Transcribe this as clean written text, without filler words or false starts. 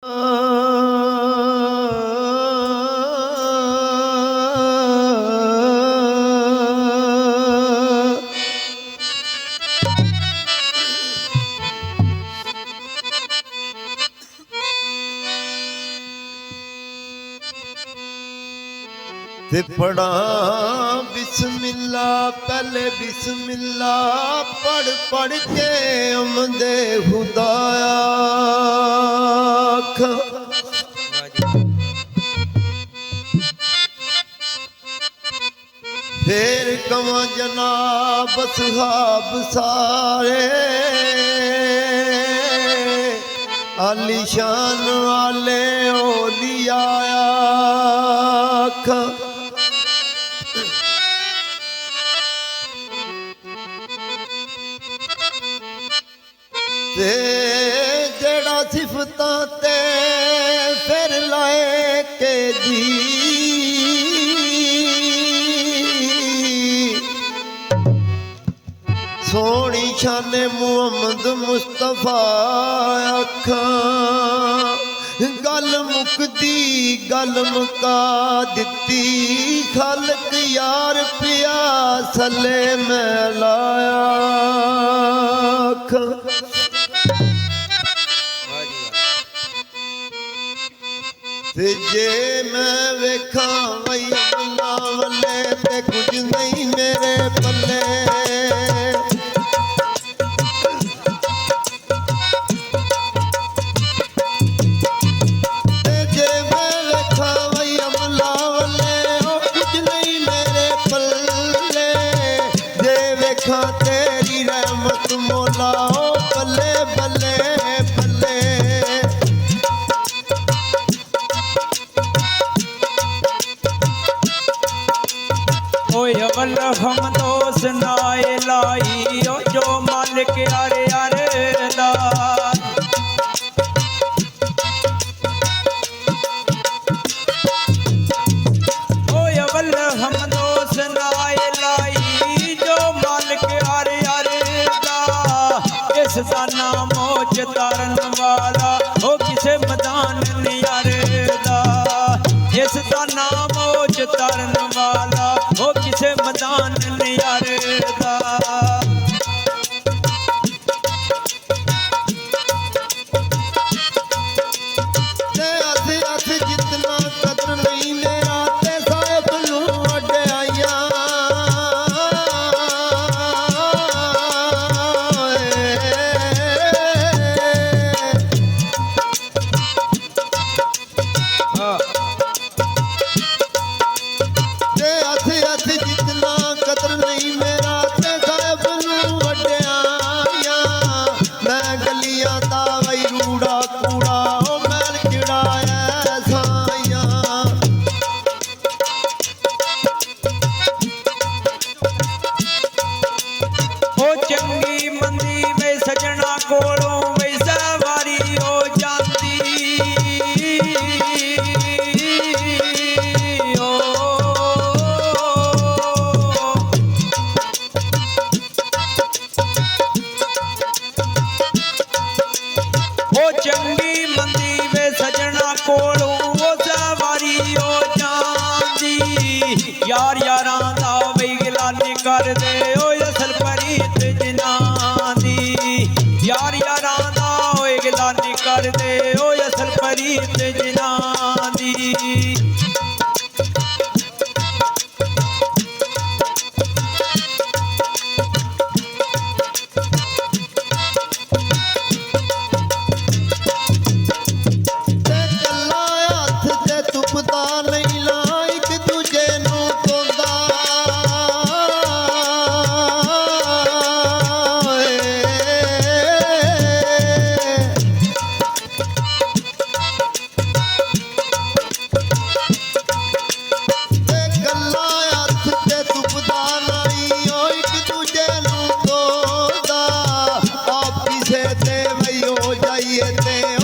ते पढ़ा बिस्मिल्ला पहले बिस्मिल्ला पढ़ पढ़ के अमदे खुदाया फिर कवा जनाब सहाब सारे आलीशान वाले ओलिया ते जेड़ा सिफतां ते फिर लाए के जी सोनी शाने मुहम्मद मुस्तफा अखां गल मुकदी गल मुका दिती खालक यार पिया सले मैं लाया ते जे मैं वेखा वही अल्लाह वाले ते कुछ नहीं मेरे पल्ले ते जे मैं वेखा वही अल्लाह वाले कुछ नहीं मेरे पल्ले जे वेखा तेरी रहमत मौला बल्ले बल्ले अवल हम तो सुनाए लाई जो मालिक यारे यारे दा अवल हम तो सुनाए लाई जो मालिक यारे यारे दा इस दा नाम मोच तारन वाला हो किसे मैदान नियारे दा इस दा नाम मोच तारन वाला हो किसे मैदान नियारे दा जितना कदर नहीं मेरा ते साहिब नू अड्याइया जितना कदर नहीं मेरा ते साहिब नू अड्याइया मैं गलियां दा वही रूड़ा कूड़ा ओ मैल किड़ाया चंगी मंदी वे सजना कोलों वे सवारी हो जाती ओ चंगी मंदी वे सजना कोलों वो सवारी हो जाती यार यारां दा वे गिलानी कर दे ओ असल परीत जिना दी यार यारां दा ओ गिलानी कर दे ओ असल परीत जिना दी ते